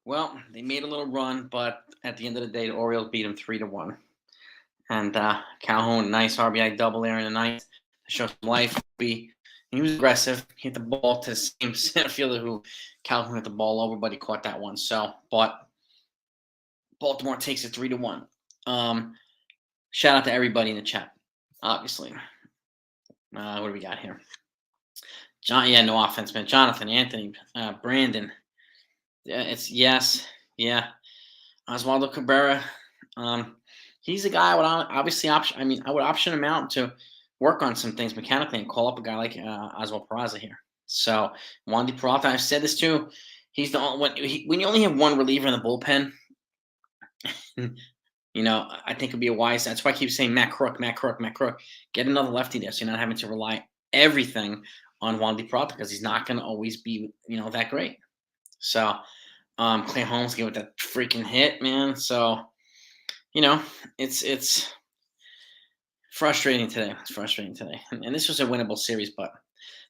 Well, they made a little run, but at the end of the day, the Orioles beat them 3-1. And Calhoun, nice RBI double there in the ninth to show some life. He was aggressive. He hit the ball to the same center fielder who Calhoun hit the ball over, but he caught that one. So, but Baltimore takes it 3-1. Um, Shout out to everybody in the chat, obviously. What do we got here? John, yeah, no offense, man. Jonathan, Anthony, Brandon. Yeah, it's yes, yeah. Oswaldo Cabrera. Um, he's a guy I would obviously option. I mean, I would option him out to work on some things mechanically and call up a guy like Oswald Peraza here. So Wandy Peralta, I've said this too. He's the only when you only have one reliever in the bullpen. I think it'd be a wise. That's why I keep saying Matt Crook, Matt Crook, Matt Crook. Get another lefty there, so you're not having to rely everything on Wandy Peralta because he's not going to always be that great. So Clay Holmes gave it that freaking hit, man. So it's frustrating today. It's frustrating today, and this was a winnable series, but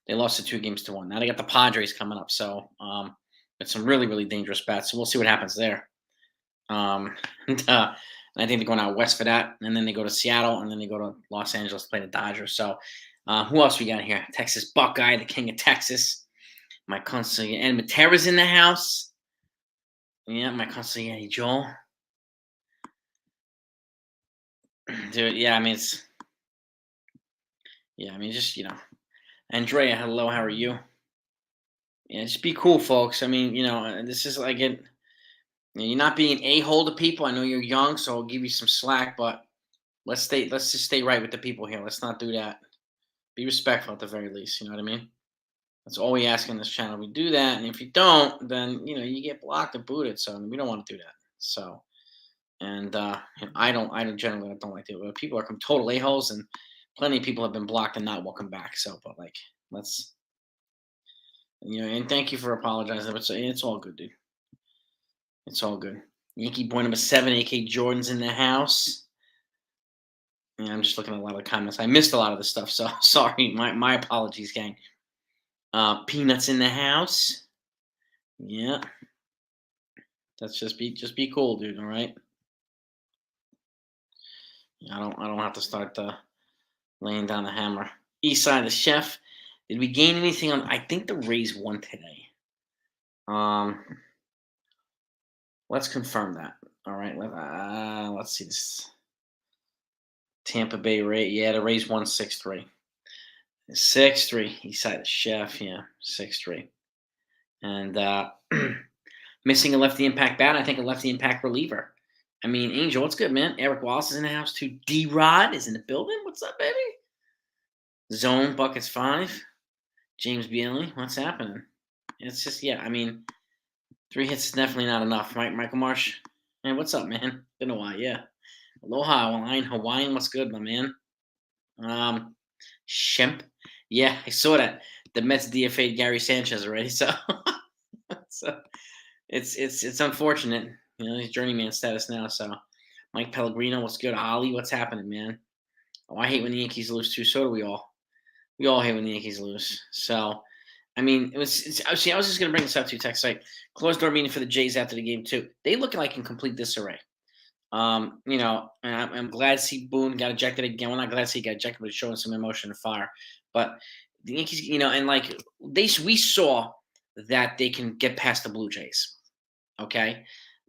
they lost it 2-1. Now they got the Padres coming up, so it's some really really dangerous bats. So we'll see what happens there. And I think they're going out west for that, and then they go to Seattle, and then they go to Los Angeles to play the Dodgers. So who else we got here? Texas Buckeye, the king of Texas. My consigliere, and Matera's in the house. Yeah, my consigliere, Joel. Dude, yeah, I mean, just, Andrea, hello, how are you? Yeah, just be cool, folks. I mean, this is like it. You're not being an a-hole to people. I know you're young, so I'll give you some slack, but let's just stay right with the people here. Let's not do that. Be respectful at the very least, you know what I mean? That's all we ask in this channel. We do that, and if you don't, then you get blocked and booted. So we don't want to do that. So, and I don't generally I don't like to. But people are total a-holes, and plenty of people have been blocked and not welcome back. So, but like, let's and thank you for apologizing. But it's all good, dude. It's all good. Yankee boy number 7, AK Jordan's in the house. Yeah, I'm just looking at a lot of the comments. I missed a lot of the stuff, so sorry. My apologies, gang. Peanuts in the house. Yeah. That's just be cool, dude. All right. I don't have to start laying down the hammer. East side, the chef. Did we gain anything on? I think the Rays won today. Um, let's confirm that. All right. Let's see this. Tampa Bay Rays. Yeah, the Rays won 6-3. 6-3. East side, the chef. Yeah, 6-3. And missing a lefty impact bat. I think a lefty impact reliever. I mean, Angel, what's good, man? Eric Wallace is in the house too. D-Rod is in the building. What's up, baby? Zone Buckets 5. James Bailey, what's happening? It's just, yeah, I mean, 3 hits is definitely not enough, right? Michael Marsh, man, what's up, man? Been a while, yeah. Aloha, Hawaiian, what's good, my man? Shemp, yeah, I saw that. The Mets DFA'd Gary Sanchez already, so, so it's unfortunate. He's journeyman status now. So, Mike Pellegrino, what's good? Ollie, what's happening, man? Oh, I hate when the Yankees lose too. So do we all. We all hate when the Yankees lose. So, I mean, I was just gonna bring this up to you, Tex. Like, closed door meeting for the Jays after the game too. They look like in complete disarray. And I'm glad to see Boone got ejected again. Well, not glad to see he got ejected, but he's showing some emotion and fire. But the Yankees, and like we saw that they can get past the Blue Jays. Okay,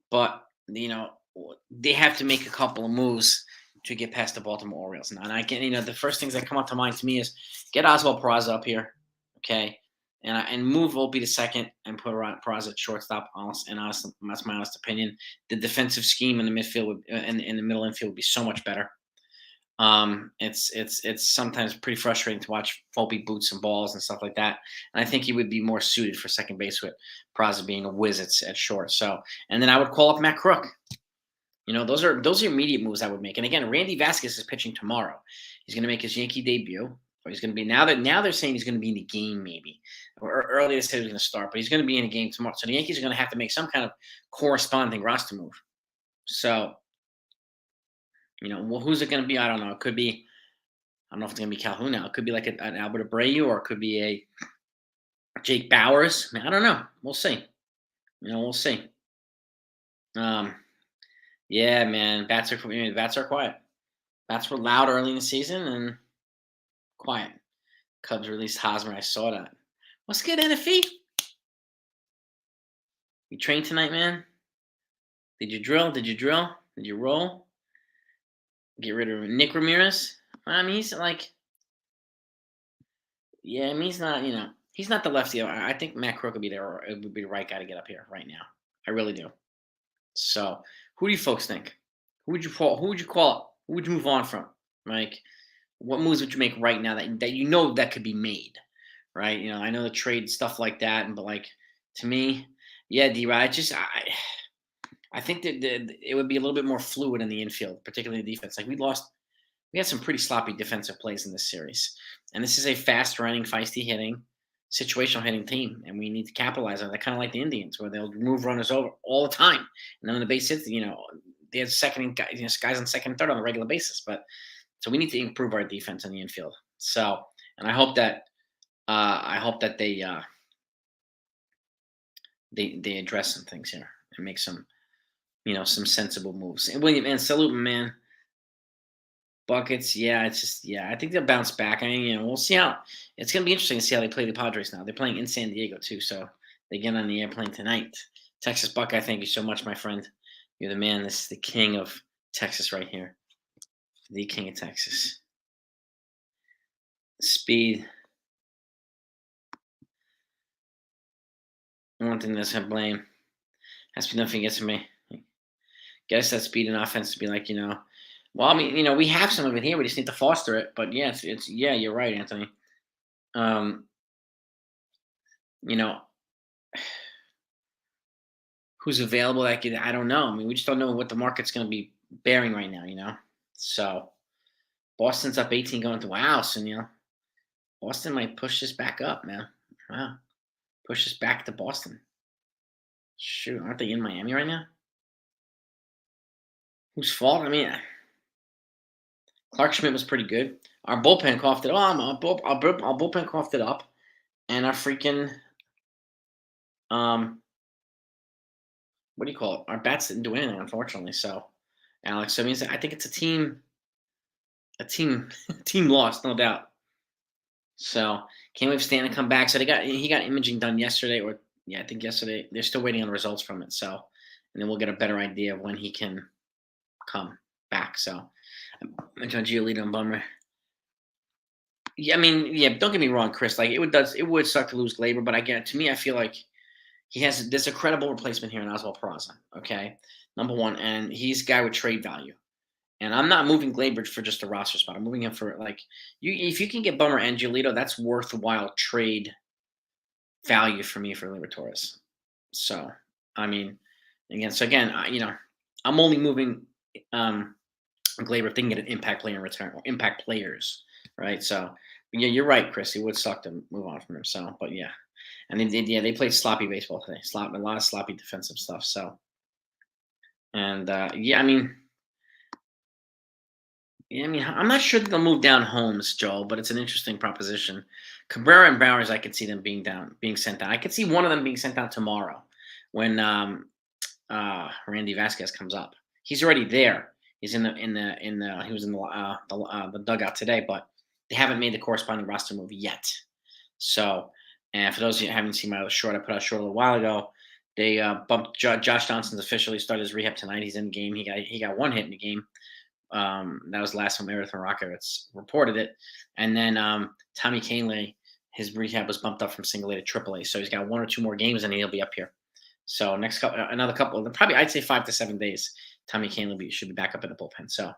but they have to make a couple of moves to get past the Baltimore Orioles now. And I can, the first things that come up to mind to me is get Oswald Peraza up here, okay, and move Volpe to second and put Peraza at shortstop. And honestly, that's my honest opinion. The defensive scheme in the midfield in the middle infield would be so much better. It's sometimes pretty frustrating to watch Volpe boot some balls and stuff like that. And I think he would be more suited for second base with Peraza being a whiz at short. So, and then I would call up Matt Crook. Those are immediate moves I would make. And again, Randy Vasquez is pitching tomorrow. He's going to make his Yankee debut. Or he's going to be now they're saying he's going to be in the game maybe. Or earlier they said he was going to start, but he's going to be in the game tomorrow. So the Yankees are going to have to make some kind of corresponding roster move. So, well, who's it going to be? I don't know. It could be. I don't know if it's going to be Calhoun now. It could be like an Albert Abreu, or it could be a Jake Bowers. I don't know. We'll see. We'll see. Um, yeah, man. Bats are quiet. Bats were loud early in the season and quiet. Cubs released Hosmer. I saw that. What's good, NFE? You trained tonight, man? Did you drill? Did you drill? Did you roll? Get rid of Nick Ramirez? I mean, he's like, yeah, I mean, he's not, he's not the lefty. I think Matt Crook would be there, or it would be the right guy to get up here right now. I really do. So, who do you folks think? Who would you call? Who would you call? Who would you move on from? Like, what moves would you make right now that you know that could be made? Right? I know the trade stuff like that, but like to me, yeah, D-Rod. I think that it would be a little bit more fluid in the infield, particularly the defense. Like we had some pretty sloppy defensive plays in this series, and this is a fast running, feisty hitting, situational hitting team, and we need to capitalize on that. Kind of like the Indians, where they'll move runners over all the time, and then when the base hits, they have second and guys on second and third on a regular basis. But so we need to improve our defense in the infield. So, and I hope that they address some things here and make some sensible moves. And William and salute, man. Buckets, yeah, it's just I think they'll bounce back. I mean, we'll see how it's gonna be interesting to see how they play the Padres now. They're playing in San Diego too, so they get on the airplane tonight. Texas Buckeye, thank you so much, my friend. You're the man. This is the king of Texas right here. The king of Texas. Speed. One thing that's have blame. Has to be nothing against me. Guess that speed and offense to be like, well, I mean, we have some of it here. We just need to foster it. But yeah, it's yeah, you're right, Anthony. Um, you know, who's available that could I don't know. I mean, we just don't know what the market's gonna be bearing right now. So Boston's up 18 going to wow, so Boston might push this back up, man. Wow. Push this back to Boston. Shoot, aren't they in Miami right now? Whose fault? I mean, Clark Schmidt was pretty good. Our bullpen coughed it. Oh, our bullpen coughed it up, and our freaking what do you call it? Our bats didn't do anything, unfortunately. So, Alex, so it means I think it's a team team loss, no doubt. So can't wait for Stan to come back. So he got imaging done yesterday, or yeah, I think yesterday. They're still waiting on the results from it. So, and then we'll get a better idea of when he can come back. So, I mentioned Giolito and Bummer. Yeah, I mean, yeah. Don't get me wrong, Chris. Like it would suck to lose Gleyber, but to me, I feel like there's a credible replacement here in Oswald Peraza. Okay, number one, and he's a guy with trade value. And I'm not moving Gleyber for just a roster spot. I'm moving him for like if you can get Bummer and Giolito, that's worthwhile trade value for me for Gleyber Torres. So I mean, again, I'm only moving Gleyber if they can get an impact player in return or impact players, right? So yeah, you're right, Chris. It would suck to move on from him. So, but yeah, and they played sloppy baseball today. A lot of sloppy defensive stuff. So, and yeah, I mean. Yeah, I mean, I'm not sure that they'll move down Holmes, Joel, but it's an interesting proposition. Cabrera and Bowers, I could see them being sent down. I could see one of them being sent down tomorrow when Randy Vasquez comes up. He's already there. He's he was in the dugout today, but they haven't made the corresponding roster move yet. So, and for those of you who haven't seen my other short, I put out a short a little while ago. They bumped Josh Johnson's officially started his rehab tonight. He's in the game. He got one hit in the game. That was the last time Marathon Rockets reported it. And then Tommy Kahnle, his rehab was bumped up from single A to triple A. So he's got one or two more games and he'll be up here. So another couple, probably I'd say 5 to 7 days, Tommy Kahnle should be back up in the bullpen. So,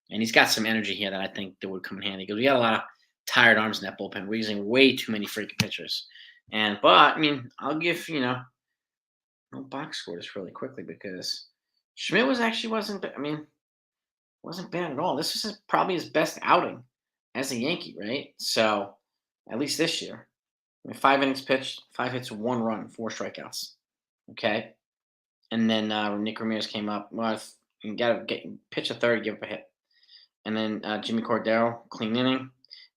and he's got some energy here that I think that would come in handy because we got a lot of tired arms in that bullpen. We're using way too many freaking pitchers. But I mean, I'll give, no box score this really quickly because Schmidt wasn't, I mean, wasn't bad at all. This was probably his best outing as a Yankee, right? So, at least this year. I mean, 5 innings pitched, 5 hits, 1 run, 4 strikeouts. Okay. And then Nick Ramirez came up. Well, you got to pitch a third, give up a hit. And then Jimmy Cordero, clean inning.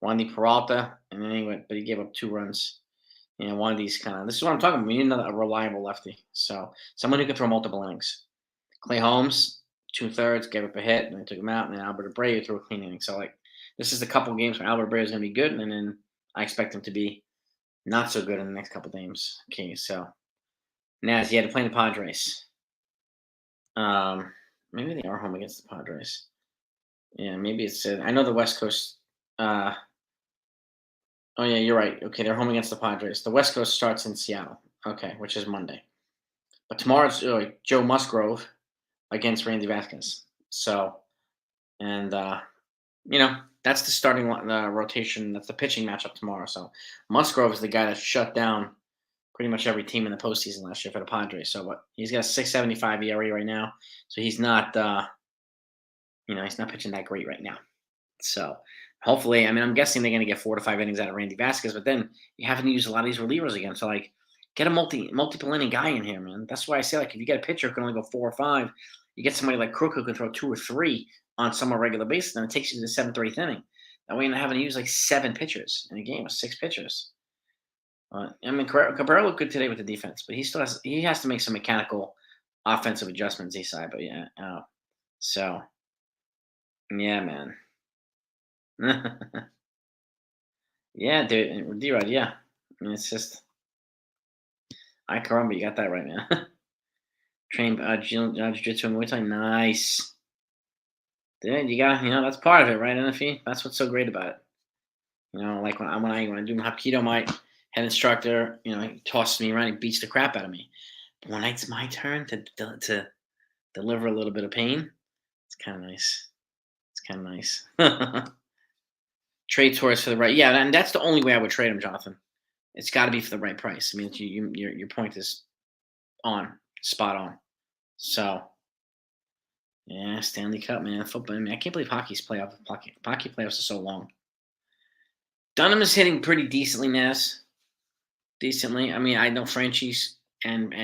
Wandy Peralta, and then but he gave up 2 runs. One of these this is what I'm talking about. We need a reliable lefty. So, someone who can throw multiple innings. Clay Holmes, 2/3, gave up a hit, and they took him out, and then Albert Abreu threw a clean inning. So, like, this is a couple games where Albert Abreu is going to be good, and then I expect him to be not so good in the next couple games. Okay, so Naz, yeah, to play the Padres. Maybe they are home against the Padres. Yeah, maybe it's. I know the West Coast. Uh, oh yeah, you're right. Okay, they're home against the Padres. The West Coast starts in Seattle. Okay, which is Monday. But tomorrow's Joe Musgrove against Randy Vasquez. So, and that's the starting rotation. That's the pitching matchup tomorrow. So Musgrove is the guy that shut down pretty much every team in the postseason last year for the Padres. So, but he's got a 6.75 ERA right now. So he's not, he's not pitching that great right now. So hopefully, I mean, I'm guessing they're going to get 4 to 5 innings out of Randy Vasquez. But then you have to use a lot of these relievers again. So like, get a multiple inning guy in here, man. That's why I say, like, if you get a pitcher who can only go 4 or 5, you get somebody like Crook who can throw 2 or 3 on somewhat regular basis, then it takes you to the 7th or 8th inning. That way you're not having to use like 7 pitchers in a game, or 6 pitchers. I mean, Cabrera looked good today with the defense, but he has to make some mechanical offensive adjustments each side. But yeah, so yeah, man. Yeah, dude, D-Rod, yeah. I mean, it's just, I caramba, you got that right, man. Train jiu-jitsu and Muay Thai, nice. Dude, you got, that's part of it, right, NFE? That's what's so great about it. Like when I do my Hapkido, my head instructor, he tosses me around, he beats the crap out of me. But when it's my turn to deliver a little bit of pain, it's kind of nice. It's kind of nice. Trade Torres for the right, yeah, and that's the only way I would trade him, Jonathan. It's got to be for the right price. I mean, your point is spot on. So, yeah, Stanley Cup, man, football. I mean, I can't believe hockey playoffs are so long. Dunham is hitting pretty decently, Naz. Decently. I mean, I know Franchi's and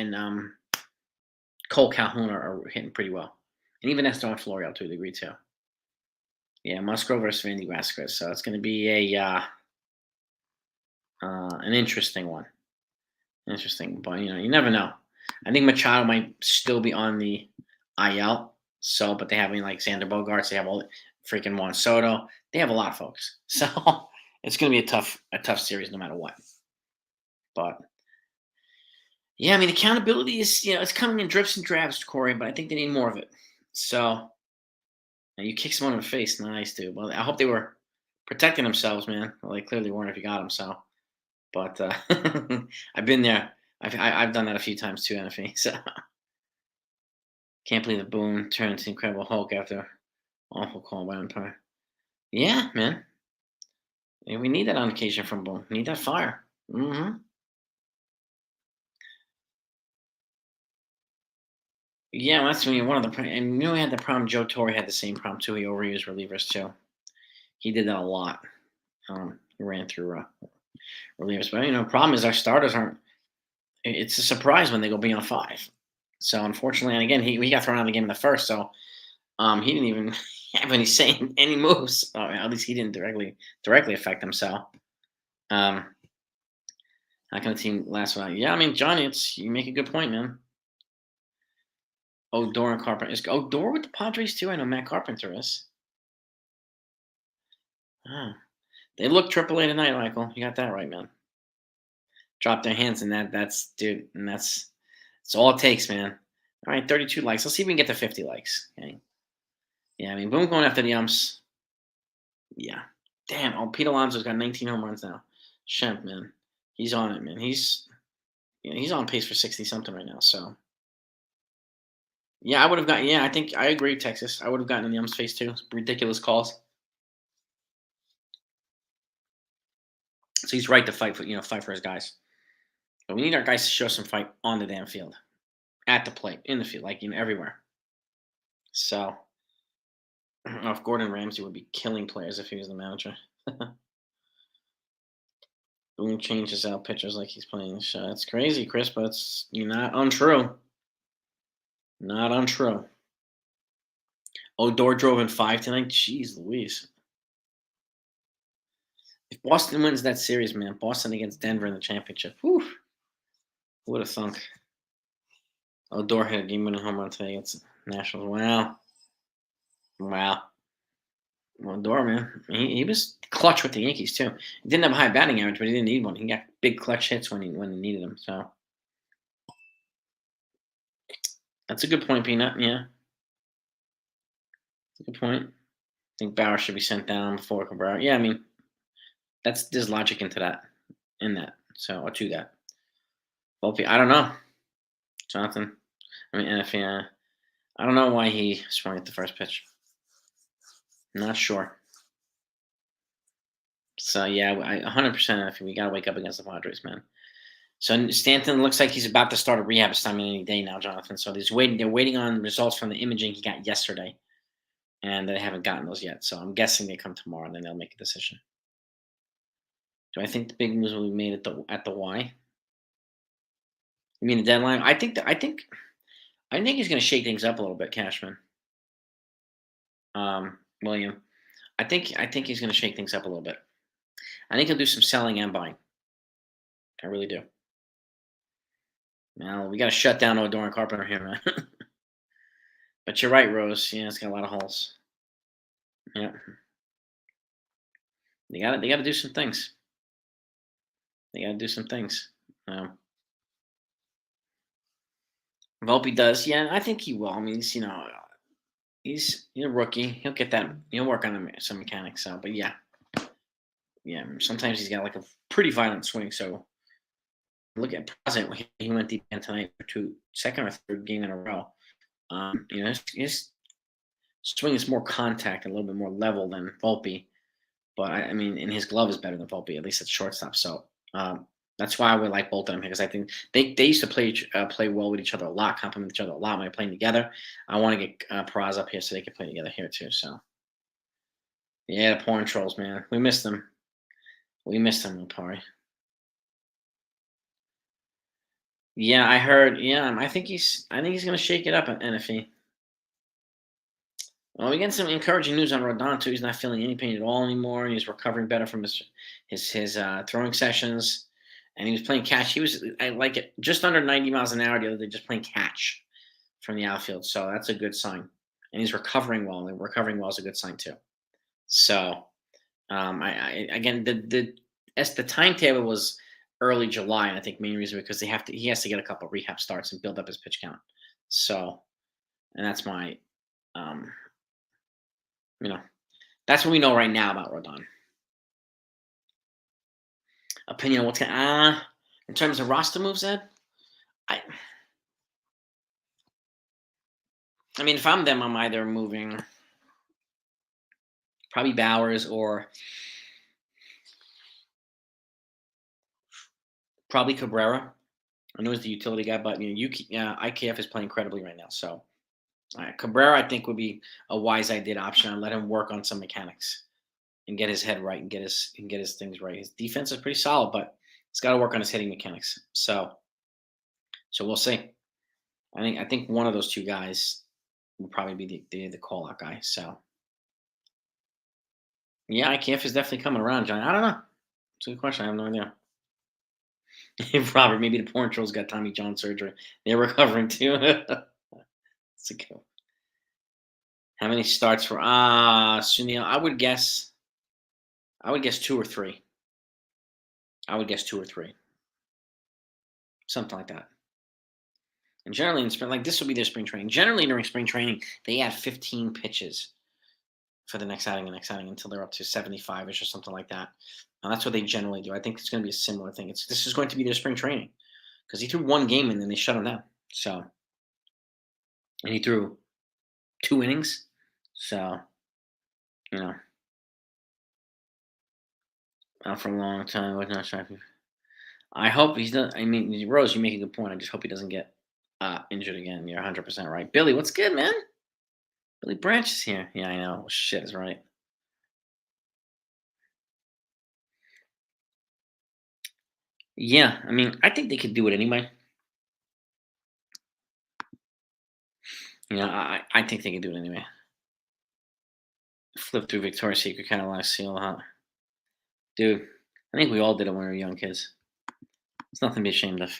Cole Calhoun are hitting pretty well, and even Esteban Florial to a degree too. Yeah, Musgrove versus Randy Vasquez. So it's going to be an interesting one. Interesting, but you never know. I think Machado might still be on the IL. So, but they have like Xander Bogaerts. They have all freaking Juan Soto. They have a lot of folks. So it's going to be a tough series no matter what. But yeah, I mean, accountability is it's coming in drips and drabs, Corey. But I think they need more of it. So you kick someone in the face, nice, dude. Well, I hope they were protecting themselves, man. Well, they clearly weren't if you got them. So, but I've been there. I've done that a few times too, NFE. So can't believe the Boone turned into Incredible Hulk after awful call by umpire. Yeah, man. Yeah, we need that on occasion from Boone. We need that fire. Mm-hmm. Yeah, well, that's one of the. And we had the problem. Joe Torre had the same problem too. He overused relievers too. He did that a lot. He ran through relievers, but problem is our starters aren't. It's a surprise when they go beyond 5. So unfortunately, and again, he got thrown out of the game in the first, so he didn't even have any say in any moves. At least he didn't directly affect them. So how can a team last without? Yeah, I mean, Johnny, you make a good point, man. Odor and Carpenter. Is Odor with the Padres too? I know Matt Carpenter is. They look AAA tonight, Michael. You got that right, man. Drop their hands in that. That's all it takes, man. All right, 32 likes. Let's see if we can get to 50 likes. Okay. Yeah, I mean, Boom going after the umps. Yeah. Damn. Oh, Pete Alonso's got 19 home runs now. Shemp, man. He's on it, man. He's on pace for 60 something right now. So yeah, I would have gotten. Yeah, I think I agree, Texas. I would have gotten in the ump's face too. Ridiculous calls. So he's right to fight for his guys. But we need our guys to show some fight on the damn field, at the plate, in the field, like everywhere. So, if Gordon Ramsay would be killing players if he was the manager. Boone changes out pitchers like he's playing the show. It's crazy, Chris, but it's not untrue. Not untrue. Odor drove in 5 tonight. Jeez Louise. If Boston wins that series, man, Boston against Denver in the championship. Whew. Who would have thunk? Odor hit a game-winning home run today. Nationals. Wow. Wow. Well, man. He was clutch with the Yankees too. He didn't have a high batting average, but he didn't need one. He got big clutch hits when he needed them. So that's a good point, Peanut. Yeah, that's a good point. I think Bauer should be sent down before Cabrera. Yeah, I mean there's logic into that, in that. So or to that. Volpe, I don't know, Jonathan. I mean, and if I don't know why he swung at the first pitch. Not sure. So yeah, 100%. If we gotta wake up against the Padres, man. So Stanton looks like he's about to start a rehab assignment any day now, Jonathan. So he's waiting. They're waiting on results from the imaging he got yesterday, and they haven't gotten those yet. So I'm guessing they come tomorrow, and then they'll make a decision. Do I think the big moves will be made at the Y? You mean the deadline? I think he's going to shake things up a little bit, Cashman. William. I think he's going to shake things up a little bit. I think he'll do some selling and buying. I really do. Now we got to shut down Odor and Carpenter here, man. But you're right, Rose. Yeah, it's got a lot of holes. Yeah, they got to do some things. They got to do some things. Volpe does. Yeah, I think he will. I mean, he's a rookie. He'll get that. He'll work on some mechanics. So, but yeah, sometimes he's got like a pretty violent swing. So look at present. He went deep in tonight for second or third game in a row. His swing is more contact, a little bit more level than Volpe. But I mean, and his glove is better than Volpe, at least at shortstop. So that's why I would like both of them, because I think they used to play well with each other a lot, complement each other a lot when they're playing together. I want to get Praz up here so they can play together here too. So yeah, the porn trolls, man, we missed them. We missed them, Lupari. Yeah, I heard. Yeah, I think he's gonna shake it up at NFE. Well, we get some encouraging news on Rodon too. He's not feeling any pain at all anymore, and he's recovering better from his throwing sessions. And he was playing catch. He was I like it just under 90 miles an hour the other day, just playing catch from the outfield. So that's a good sign. And he's recovering well. And recovering well is a good sign too. So again the timetable was early July, and I think main reason because he has to get a couple of rehab starts and build up his pitch count. So, and that's my um, you know, that's what we know right now about Rodon. Opinion on what's going in terms of roster moves, Ed? I I mean, if I'm them, I'm either moving probably Bowers or probably Cabrera. I know he's the utility guy, but IKF is playing incredibly right now. So Cabrera, I think, would be a wise idea option, and let him work on some mechanics and get his head right and get his things right. His defense is pretty solid, but he's got to work on his hitting mechanics. So we'll see. I think one of those two guys will probably be the call out guy. So yeah, IKF is definitely coming around, John. I don't know. It's a good question. I have no idea. Robert, maybe the porn trolls got Tommy John surgery. They're recovering too. That's a good one. How many starts for Sunil? I would guess 2 or 3. I would guess 2 or 3. Something like that. And generally in spring, like this will be their spring training. Generally during spring training, they add 15 pitches for the next outing until they're up to 75ish or something like that. And that's what they generally do. I think it's going to be a similar thing. This is going to be their spring training, because he threw one game and then they shut him down. So, and he threw 2 innings. So, out for a long time. Was not sure. I hope he's done. I mean, Rose, you make a good point. I just hope he doesn't get injured again. You're 100% right. Billy, what's good, man? Billy Branch is here. Yeah, I know. Shit is right. Yeah, I mean, I think they could do it anyway. I think they could do it anyway. Flip through Victoria's Secret kind of like seal, huh? Dude, I think we all did it when we were young kids. It's nothing to be ashamed of.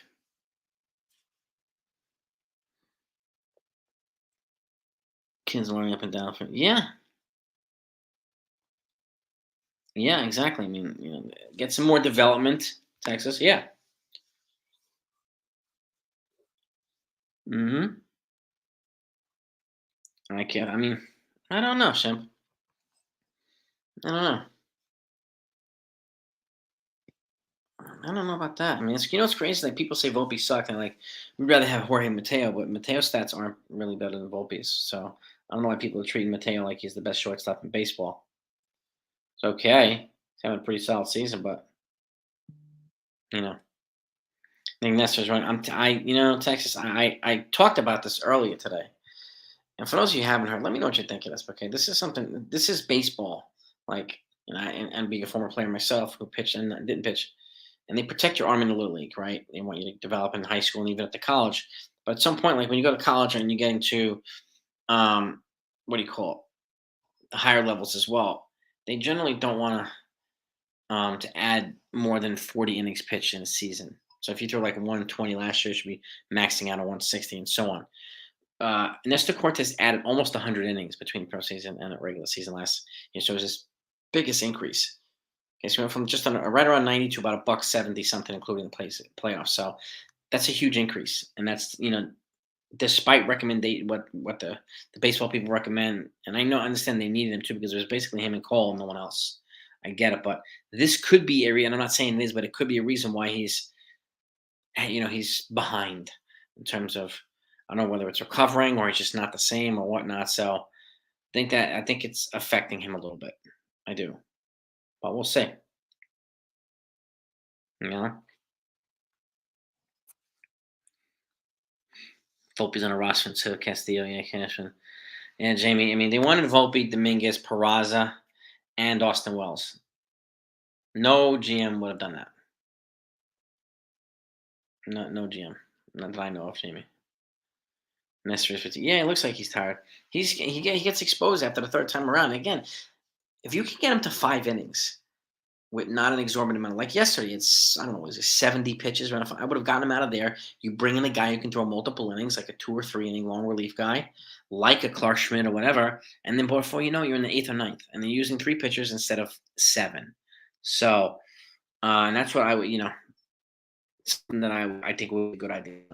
Kids running up and down. Yeah, yeah, exactly. I mean, get some more development, Texas. Yeah. Hmm. I can't. I mean, I don't know, Shimp. I don't know. I don't know about that. I mean, it's crazy. Like people say Volpe sucked, and like we'd rather have Jorge Mateo, but Mateo's stats aren't really better than Volpe's. So I don't know why people are treating Mateo like he's the best shortstop in baseball. It's okay. He's having a pretty solid season, but you know, I think Nestor's right. Texas. I talked about this earlier today, and for those of you who haven't heard, let me know what you think of this. Okay, this is something. This is baseball. Like, and being a former player myself who pitched and didn't pitch, and they protect your arm in the little league, right? They want you to develop in high school and even at the college. But at some point, like when you go to college and you get into what do you call it, the higher levels as well, they generally don't want to add more than 40 innings pitched in a season. So if you throw like 120 last year, you should be maxing out at 160 and so on. Nestor Cortez added almost 100 innings between pro season and the regular season last year, so it was his biggest increase. Okay, so we went from just right around 90 to about a buck 70 something, including the playoffs. So that's a huge increase, and that's despite recommendation what the baseball people recommend. And I understand they needed him too because it was basically him and Cole and no one else. I get it, but this could be a and I'm not saying it is, but it could be a reason why he's behind in terms of I don't know whether it's recovering or he's just not the same or whatnot. So I think it's affecting him a little bit. I do, but we'll see. You know. Volpe's on a roster too. Castillo, yeah, Cashman. And Jamie, I mean, they wanted Volpe, Dominguez, Peraza, and Austin Wells. No GM would have done that. No GM. Not that I know of, Jamie. Mysteries 50. Yeah, it looks like he's tired. He gets exposed after the third time around. Again, if you can get him to 5 innings with not an exorbitant amount, like yesterday, it's I don't know, was it 70 pitches? I would have gotten him out of there. You bring in a guy who can throw multiple innings, like a 2 or 3 inning long relief guy, like a Clark Schmidt or whatever, and then before you know, you're in the eighth or ninth, and they're using 3 pitchers instead of 7. So, and that's what I would, something that I think would be a good idea.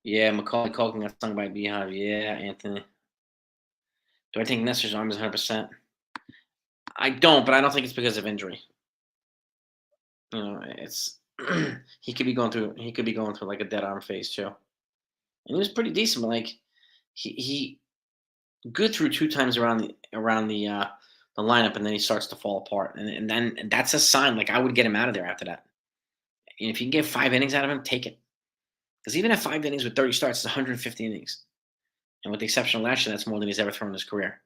Yeah, Macaulay Culkin got stung by a beehive. Yeah, Anthony. Do I think Nestor's arm is 100%? I don't, but I don't think it's because of injury. It's he could be going through like a dead arm phase too. And he was pretty decent, but like he good through 2 times around the lineup, and then he starts to fall apart, and that's a sign. Like I would get him out of there after that. And if you can get 5 innings out of him, take it. Because even at 5 innings with 30 starts, it's 150 innings. And with the exception of last year, that's more than he's ever thrown in his career.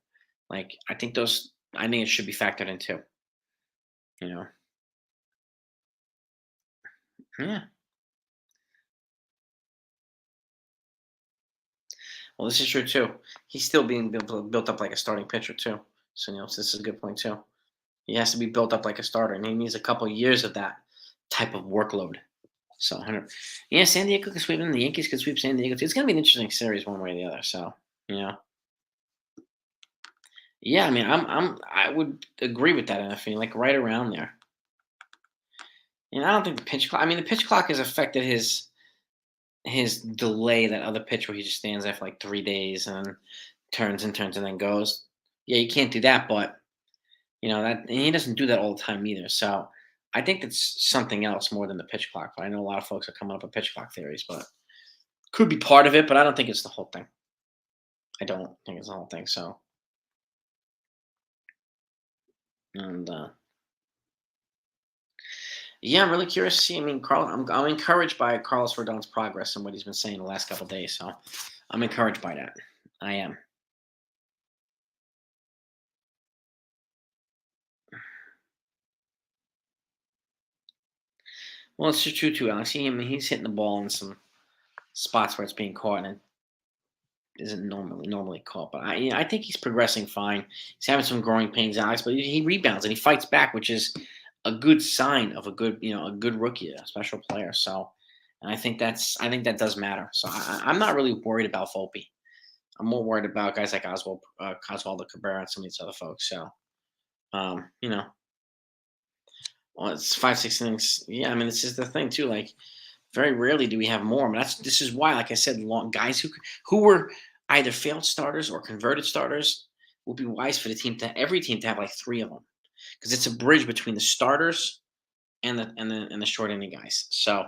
Like I think it should be factored in too. You know, yeah. Well, this is true too. He's still being built up like a starting pitcher too. So so this is a good point too. He has to be built up like a starter, and he needs a couple years of that type of workload. So, 100. Yeah, San Diego could sweep them. The Yankees could sweep San Diego. It's going to be an interesting series, one way or the other. So, you know, yeah. I mean, I would agree with that. I feel like right around there. I don't think the pitch clock. I mean, the pitch clock has affected his delay. That other pitch where he just stands there for like 3 days and turns and then goes. Yeah, you can't do that, but that and he doesn't do that all the time either. So I think it's something else more than the pitch clock. But I know a lot of folks are coming up with pitch clock theories, but could be part of it. But I don't think it's the whole thing. I don't think it's the whole thing. So and yeah, I'm really curious to see. I mean, I'm encouraged by Carlos Rodon's progress and what he's been saying the last couple of days. So I'm encouraged by that. I am. Well, it's true too, Alex. He's hitting the ball in some spots where it's being caught and isn't normally caught. But I think he's progressing fine. He's having some growing pains, Alex, but he rebounds and he fights back, which is a good sign of a good rookie, a special player. So, and I think that does matter. So I'm not really worried about Volpe. I'm more worried about guys like Oswaldo Cabrera and some of these other folks. So, you know, well, it's 5, 6 innings. Yeah, I mean, this is the thing too. Like, very rarely do we have more. I mean, this is why, like I said, long guys who were either failed starters or converted starters will be wise for the team to every team to have like three of them because it's a bridge between the starters and the short inning guys. So,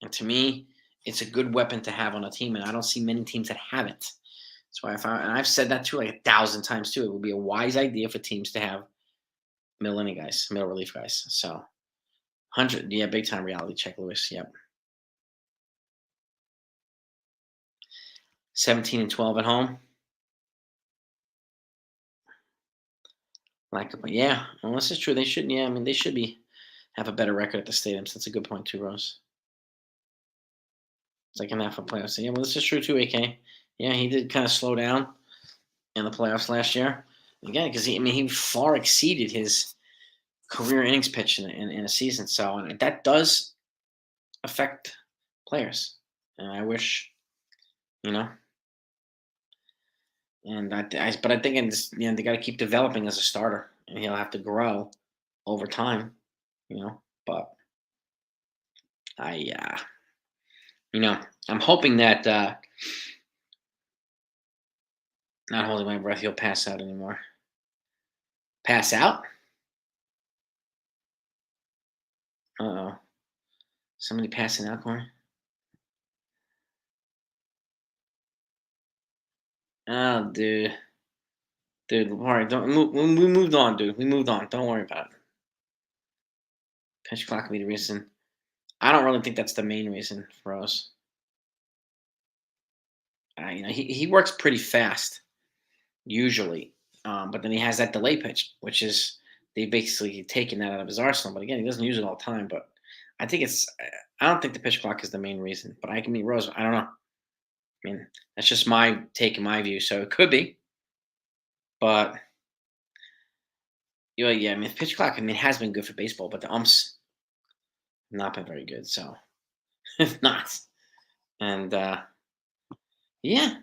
and to me, it's a good weapon to have on a team, and I don't see many teams that have it. That's why I found, and I've said that too, like 1,000 times too. It would be a wise idea for teams to have middle inning guys, middle relief guys. So, 100, yeah, big time reality check, Lewis. Yep. 17-12 at home. Yeah. Well, this is true. They should. Yeah, I mean, they should be have a better record at the stadiums. That's a good point too, Rose. Second half of playoffs. Yeah, well, this is true too, AK. Yeah, he did kind of slow down in the playoffs last year. Again, because he far exceeded his career innings pitch in a season. So and that does affect players. And I wish, you know, but I think they got to keep developing as a starter, and he'll have to grow over time, But I, I'm hoping that not holding my breath, he'll pass out anymore. Pass out? Uh oh, somebody passing out, Corey? Oh, dude, all right, don't move. We moved on, dude. We moved on. Don't worry about it. Pitch clock will be the reason. I don't really think that's the main reason for us. He works pretty fast usually, but then he has that delay pitch, which is they basically taken that out of his arsenal. But again, he doesn't use it all the time. But I think I don't think the pitch clock is the main reason. But I can meet Rose. I don't know. I mean, that's just my take and my view. So it could be, but yeah. I mean, the pitch clock. I mean, has been good for baseball, but the umps not been very good. So not. And yeah,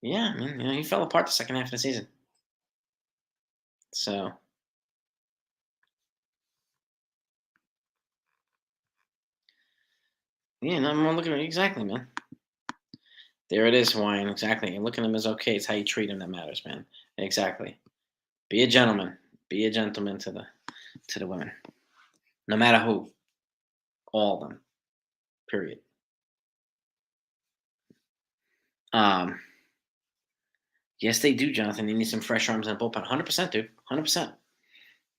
yeah. I mean, he fell apart the second half of the season. So yeah, no, I'm looking at it exactly, man. There it is, Hawaiian. Exactly. And looking at him as okay. It's how you treat him that matters, man. Exactly. Be a gentleman. Be a gentleman to the women, no matter who. All of them. Period. Um. Yes, they do, Jonathan. They need some fresh arms in the bullpen. 100%, dude. 100%.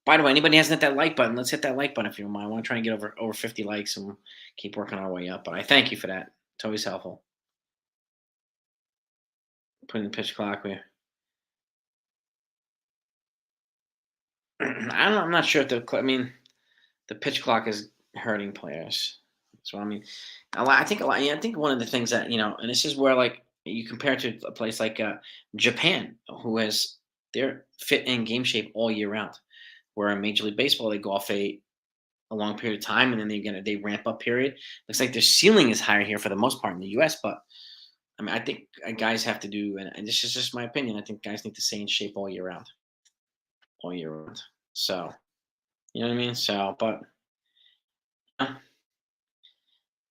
By the way, anybody hasn't hit that like button, let's hit that like button if you don't mind. I want to try and get over 50 likes and we'll keep working our way up. But I thank you for that. It's always helpful. Putting the pitch clock. I'm not sure if the pitch clock is hurting players. So I mean, I think a lot. Yeah, I think one of the things that and this is where like you compare to a place like Japan, who has their fit in game shape all year round. Where in Major League Baseball they go off a long period of time and then they ramp up period. Looks like their ceiling is higher here for the most part in the U.S. But I mean, I think guys have to do, and this is just my opinion. I think guys need to stay in shape all year round. So you know what I mean. So, but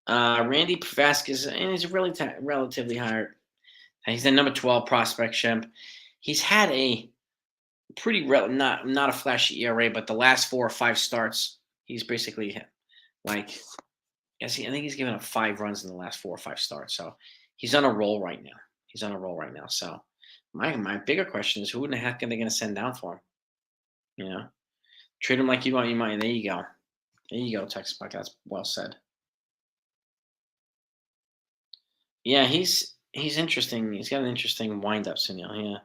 Randy Vasquez is really relatively higher. He's the number 12 prospect, Shemp. He's had a pretty not a flashy ERA, but the last 4 or 5 starts, he's basically like I think he's given up 5 runs in the last 4 or 5 starts. So he's on a roll right now. So my bigger question is who in the heck are they going to send down for him? Treat him like you want your money. There you go. Texas Buck. That's well said. Yeah, he's interesting. He's got an interesting wind-up, Sunil. Yeah.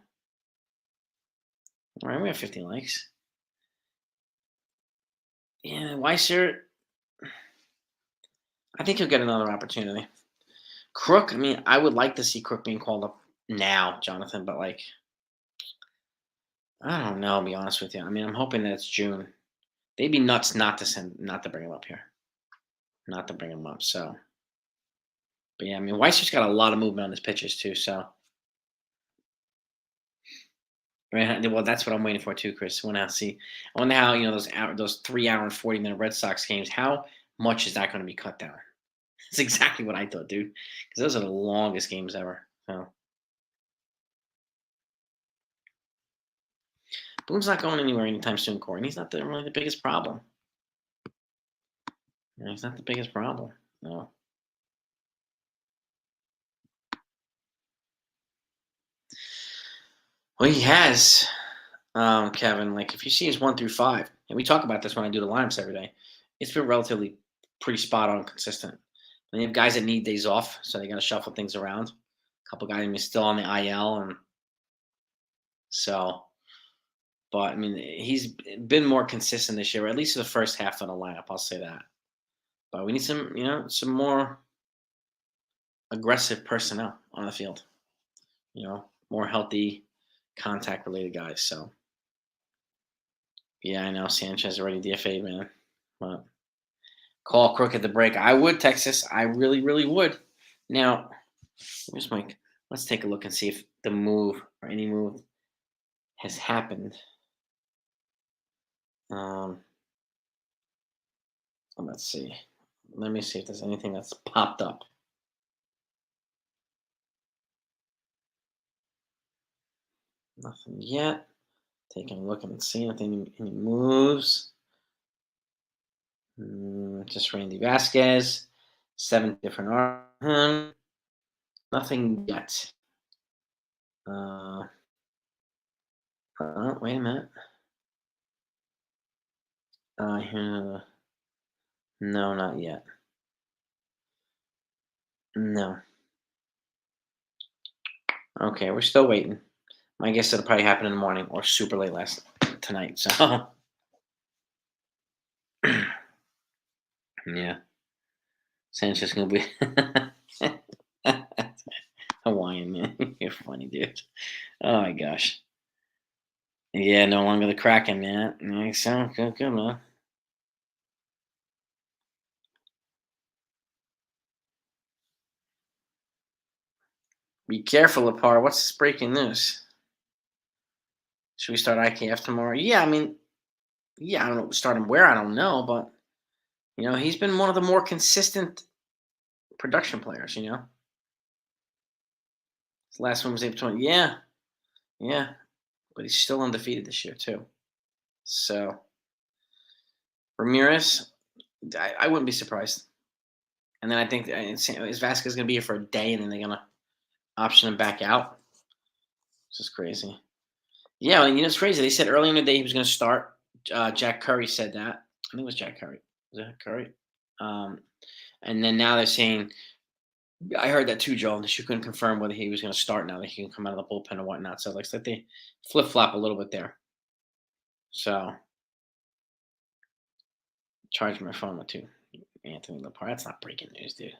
All right, we have 50 likes. Yeah, Weiser, I think he'll get another opportunity. Crook, I mean, I would like to see Crook being called up now, Jonathan, but like, I don't know. To be honest with you, I mean, I'm hoping that it's June. They'd be nuts not to bring him up here, not to bring him up. So, but yeah, I mean, Weiser's got a lot of movement on his pitches too. So, Right. Well, that's what I'm waiting for too, Chris. I wonder how those 3 hour and 40-minute Red Sox games. How much is that going to be cut down? That's exactly what I thought, dude. Because those are the longest games ever. So Boone's not going anywhere anytime soon, Corey. And he's not really the biggest problem. He's not the biggest problem. No. Well, he has, Kevin. Like if you see his 1 through 5, and we talk about this when I do the lineups every day, it's been relatively pretty spot on, consistent. And you have guys that need days off, so they got to shuffle things around. A couple guys are still on the IL, and so. But I mean, he's been more consistent this year, or at least for the first half of the lineup. I'll say that. But we need some more aggressive personnel on the field. More healthy, contact related guys. So yeah, I know Sanchez already DFA'd, man. But call Crook at the break. I would, Texas. I really, really would. Now, where's Mike? Let's take a look and see if the move or any move has happened. Let's see. Let me see if there's anything that's popped up. Nothing yet. Taking a look and seeing if any moves. Just Randy Vasquez. 7 different arms. Nothing yet. Wait a minute. No, not yet. No. Okay, we're still waiting. My guess it'll probably happen in the morning or super late tonight. So yeah, Sanchez gonna be Hawaiian, man. You're funny, dude. Oh my gosh. Yeah, no longer the Kraken, man. Yeah, sound good, man. Be careful, Apar. What's this breaking news? Should we start IKF tomorrow? Yeah, I mean, yeah, I don't know. Start him where? I don't know, but he's been one of the more consistent production players. His last one was April 20. Yeah, yeah, but he's still undefeated this year too. So Ramirez, I wouldn't be surprised. And then I think is Vasquez going to be here for a day, and then they're going to option him back out. This is crazy. Yeah, and it's crazy. They said earlier in the day he was going to start. Jack Curry said that. I think it was Jack Curry. Was that Curry? And then now they're saying, I heard that too, Joe. And she couldn't confirm whether he was going to start now that he can come out of the bullpen or whatnot. So it's like they flip flop a little bit there. So charge my phone with two. Anthony Lepar. That's not breaking news, dude.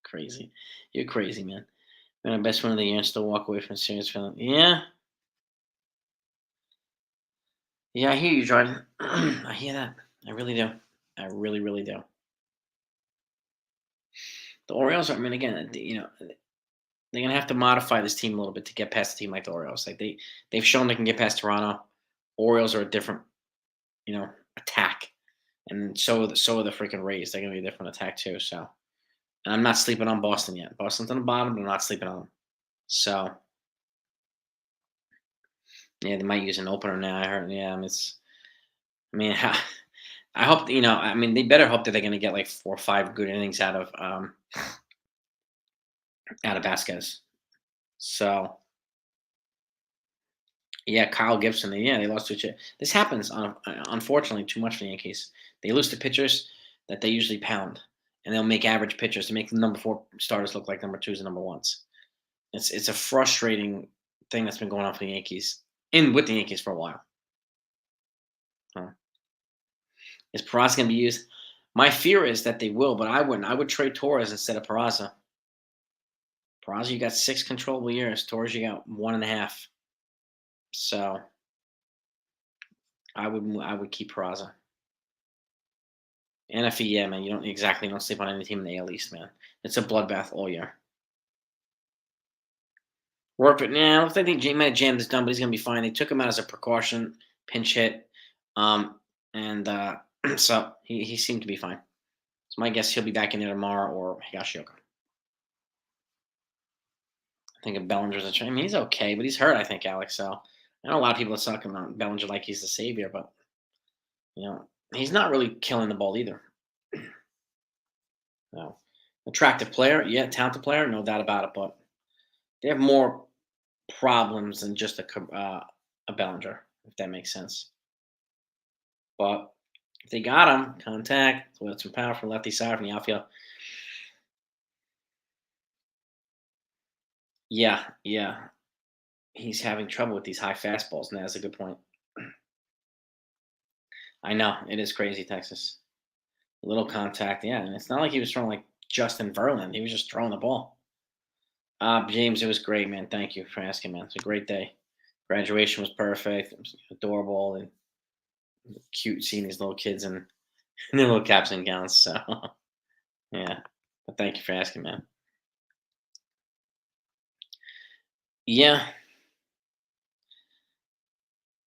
Crazy. You're crazy, man. Man, best one of the year and still walk away from serious feeling. Yeah. Yeah, I hear you, Jordan. I hear that. I really do. I really, really do. The Orioles, I mean, again, they're gonna have to modify this team a little bit to get past a team like the Orioles. Like they've shown they can get past Toronto. Orioles are a different, attack, and so are the freaking Rays. They're gonna be a different attack too. So, and I'm not sleeping on Boston yet. Boston's on the bottom, but I'm not sleeping on them. So, yeah, they might use an opener now. I heard. Yeah, I mean, I hope I mean, they better hope that they're gonna get like 4 or 5 good innings out of Vasquez. So yeah, Kyle Gibson. Yeah, they lost to each. This happens unfortunately too much for the Yankees. They lose to pitchers that they usually pound, and they'll make average pitchers to make the number 4 starters look like number 2s and number 1s. It's a frustrating thing that's been going on for the Yankees with the Yankees for a while. Huh. Is Peraza going to be used? My fear is that they will, but I wouldn't. I would trade Torres instead of Peraza. Peraza, you got 6 controllable years. Torres, you got 1.5. So I would keep Peraza. NFE, yeah, man. You don't sleep on any team in the AL East, man. It's a bloodbath all year. Work it now. I think J might have jammed this done, but he's gonna be fine. They took him out as a precaution, pinch hit, and so he seemed to be fine. So my guess he'll be back in there tomorrow or Higashioka. I think of Bellinger's a I mean, he's okay, but he's hurt. I think Alex. So I know a lot of people are talking about Bellinger like he's the savior, but he's not really killing the ball either. No, attractive player, yeah, talented player, no doubt about it. But they have more problems than just a Bellinger, if that makes sense. But if they got him, contact with some power from lefty side from the outfield. Yeah, yeah. He's having trouble with these high fastballs, and that's a good point. I know it is crazy, Texas. A little contact, yeah, and it's not like he was throwing like Justin Verlander. He was just throwing the ball. James, it was great, man. Thank you for asking, man. It's a great day. Graduation was perfect. It was adorable and cute seeing these little kids and their little caps and gowns. So, yeah. But thank you for asking, man. Yeah,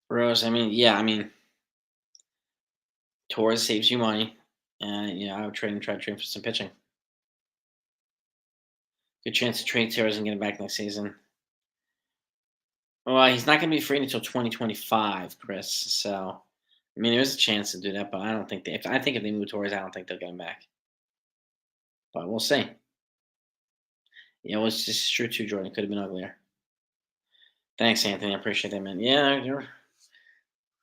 Rose. I mean, yeah. I mean, Torres saves you money, and I would try to trade for some pitching. Good chance to trade Torres and get him back next season. Well, he's not going to be free until 2025, Chris. So, I mean, there's a chance to do that, but I don't think if they move Torres, I don't think they'll get him back. But we'll see. Well, it's just true too, Jordan. Could have been uglier. Thanks, Anthony. I appreciate that, man. Yeah,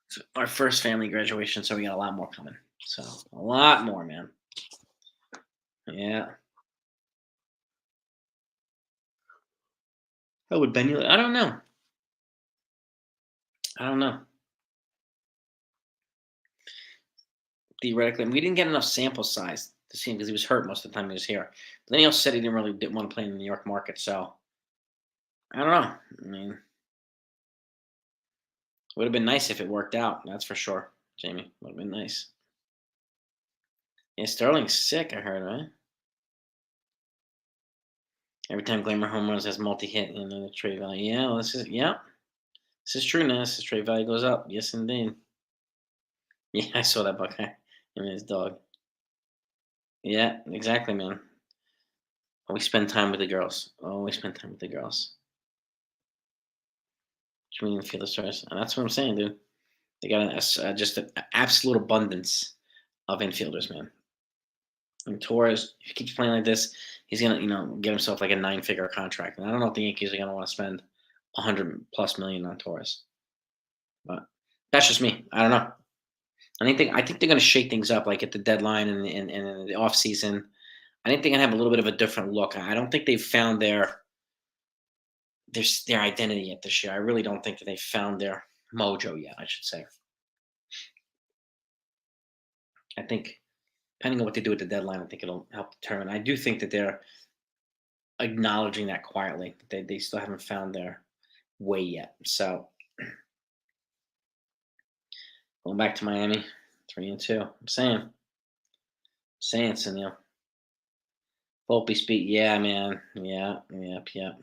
it's our first family graduation, so we got a lot more coming. So a lot more, man. Yeah. How would Ben? I don't know. I don't know. Theoretically, we didn't get enough sample size to see him because he was hurt most of the time he was here. But then he also said he didn't want to play in the New York market. So I don't know. I mean, it would have been nice if it worked out. That's for sure, Jamie. Would have been nice. Yeah, Sterling's sick. I heard, right? Every time Gleyber home runs has multi-hit in the trade value. Yeah, well, this is true now. This trade value goes up. Yes, indeed. Yeah, I saw that Buckeye. Him and his dog. Yeah, exactly, man. Always spend time with the girls. Always spend time with the girls. Between the field stars, and that's what I'm saying, dude. They got just an absolute abundance of infielders, man. And Torres, if he keeps playing like this, he's gonna, get himself like a nine-figure contract. And I don't know if the Yankees are gonna want to spend 100+ million on Torres, but that's just me. I don't know. I think they're gonna shake things up like at the deadline and in the off season. I think they're gonna have a little bit of a different look. I don't think they've found their identity yet this year. I really don't think that they've found their mojo yet. I should say. I think depending on what they do at the deadline, I think it'll help determine. I do think that they're acknowledging that quietly. They still haven't found their way yet. So going back to Miami, 3-2. I'm saying, Sunil. Volpe speed. Yeah, man. Yeah, yep, yep.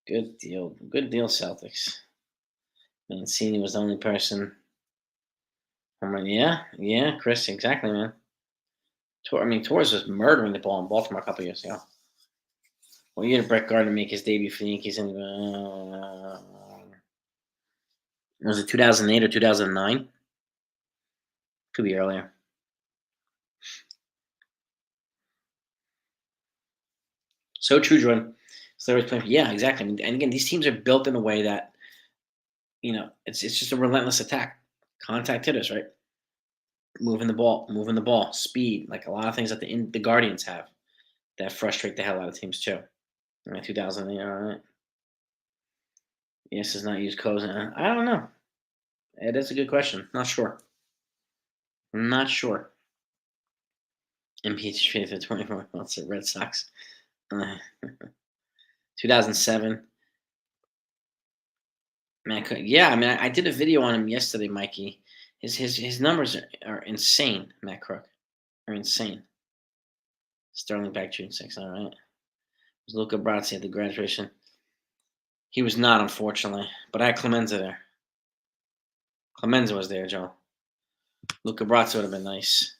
Good deal. Good deal, Celtics. Mancini was the only person. Yeah, Chris, exactly, man. Torres was murdering the ball in Baltimore a couple years ago. What year did Brett Gardner make his debut for the Yankees? Was it 2008 or 2009? Could be earlier. So true, Jordan. So yeah, exactly. And again, these teams are built in a way that it's just a relentless attack, contact hitters, right? Moving the ball, speed, like a lot of things that the Guardians have that frustrate the hell out of teams too. 2008, all right. Yes, is not used codes. I don't know. That's a good question. Not sure. Not sure. Impeach trade for 24 months at Red Sox. Uh, 2007. Man, yeah. I mean, I did a video on him yesterday, Mikey. His numbers are insane. Matt Crook are insane. Sterling back June 6th. All right. Luca Brazzi at the graduation. He was not, unfortunately, but I had Clemenza there. Clemenza was there, Joe. Luca Brazzo would have been nice.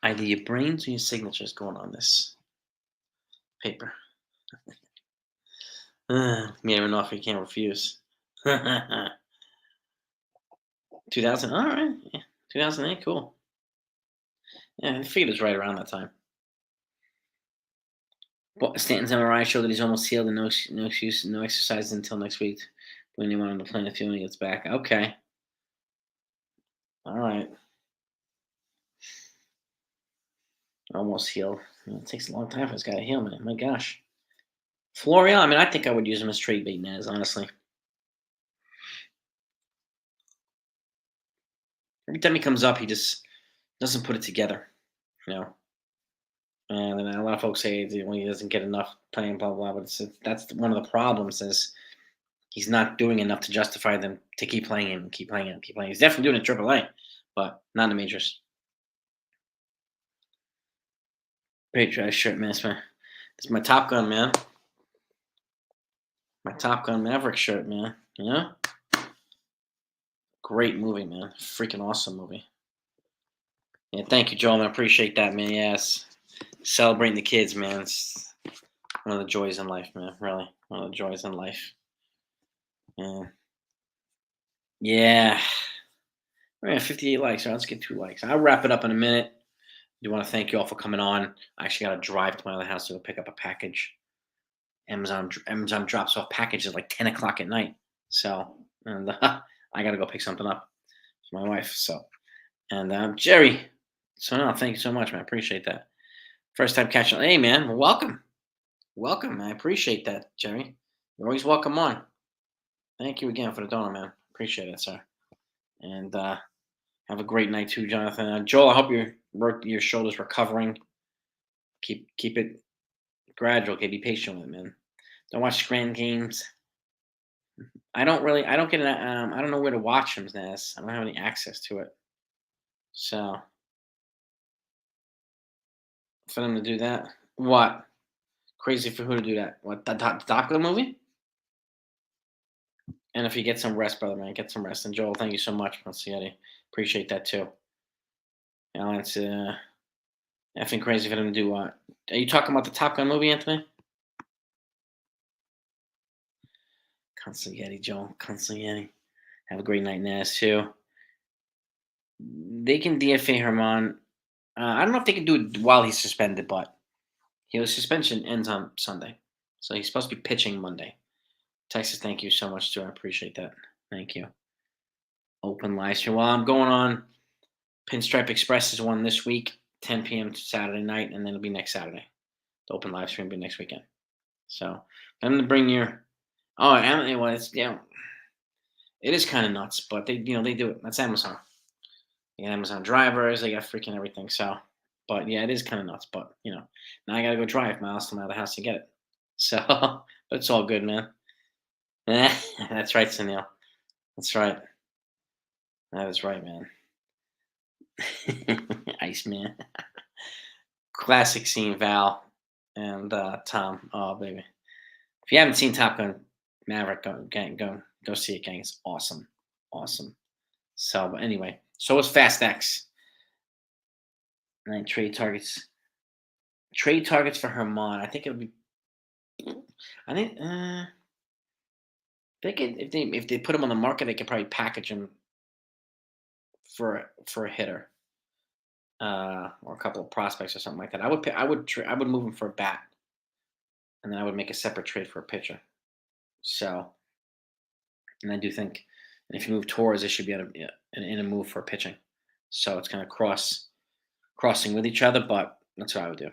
Either your brains or your signatures going on this paper. Me even know if you can't refuse. 2000, all right. Yeah. 2008, cool. Yeah, I figured it was right around that time. But Stanton's MRI showed that he's almost healed and no excuse, no exercise until next week when you want him to play in the field when he gets back. Okay. All right. Almost healed. It takes a long time for this guy to heal, man. My gosh. Florial, I mean, I think I would use him as trade bait, Naz, honestly. Every time he comes up, he just doesn't put it together, you know. And then a lot of folks say when he doesn't get enough playing, blah blah. But that's one of the problems is he's not doing enough to justify them to keep playing him, keep playing him, keep playing. He's definitely doing it in AAA, but not in the majors. Patriots shirt, man. It's my Top Gun, man. My Top Gun Maverick shirt, man. You know, great movie, man. Freaking awesome movie. Yeah, thank you, Joel. I appreciate that, man. Yes, celebrating the kids, man. It's one of the joys in life, man. Really, one of the joys in life. Yeah. Yeah. We're at 58 likes. All right, let's get 2 likes. I'll wrap it up in a minute. I do want to thank you all for coming on. I actually got to drive to my other house to go pick up a package. Amazon drops off packages like 10 o'clock at night. So, and I got to go pick something up for my wife. So, and Jerry. So, no, thank you so much, man. I appreciate that. First time catching. Hey, man. Well, welcome. Welcome. I appreciate that, Jerry. You're always welcome on. Thank you again for the donor, man. Appreciate it, sir. And have a great night too, Jonathan. Joel, I hope your shoulder's recovering. Keep it gradual. Okay, be patient with it, man. Don't watch Scranton games. I don't get I don't know where to watch them, Naz. I don't have any access to it. So for them to do that, what? Crazy for who to do that? What the Top Gun movie? And if you get some rest, brother, man, get some rest. And Joel, thank you so much, Monsietti. Appreciate that too. You know, it's effing crazy for them to do what? Are you talking about the Top Gun movie, Anthony? Consigliere, Joel. Consigliere. Have a great night, Naz, too. They can DFA Herman. I don't know if they can do it while he's suspended, but his suspension ends on Sunday. So he's supposed to be pitching Monday. Texas, thank you so much, too. I appreciate that. Thank you. Open live stream. Well, I'm going on. Pinstripe Express is one this week, 10 p.m. Saturday night, and then it'll be next Saturday. The open live stream will be next weekend. So I'm going to bring your. Oh, well, it's, it is kind of nuts, but they do it. That's Amazon. They got Amazon drivers. They got freaking everything. So, but yeah, it is kind of nuts. But now I got to go drive miles to my other house to get it. So, but it's all good, man. That's right, Sunil. That's right. That is right, man. Iceman. Classic scene, Val and Tom. Oh, baby. If you haven't seen Top Gun Maverick, go see it, gang. It's awesome. Awesome. So, but anyway, so is Fast X. And trade targets. Trade targets for Herman. I think it'll be. I think they could if they put him on the market, they could probably package him for a hitter, or a couple of prospects or something like that. I would move him for a bat, and then I would make a separate trade for a pitcher. So, and I do think, and if you move Torres, it should be in a move for pitching. So it's kind of crossing with each other, but that's what I would do.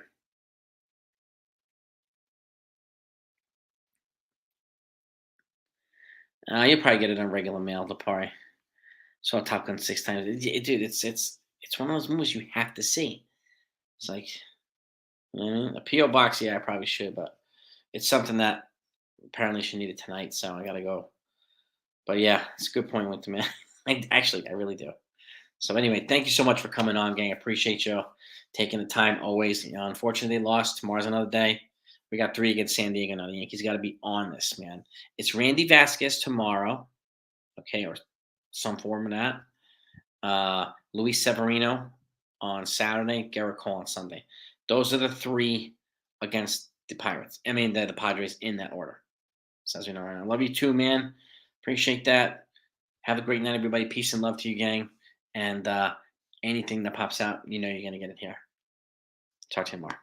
You'll probably get it on regular mail, Lapari. Saw Top Gun 6 times. Dude, it's one of those movies you have to see. It's like, a PO box. Yeah, I probably should, but it's something that apparently she needed tonight, so I gotta go. But yeah, it's a good point with the man. I really do. So anyway, thank you so much for coming on, gang. I appreciate you taking the time always. Unfortunately, they lost. Tomorrow's another day. We got 3 against San Diego now. The Yankees got to be on this, man. It's Randy Vasquez tomorrow, okay, or some form of that. Luis Severino on Saturday, Garrett Cole on Sunday. Those are the 3 against the Pirates. I mean, the Padres in that order. So as we know, I love you too, man. Appreciate that. Have a great night, everybody. Peace and love to you, gang. And anything that pops out, you know you're going to get it here. Talk to you tomorrow.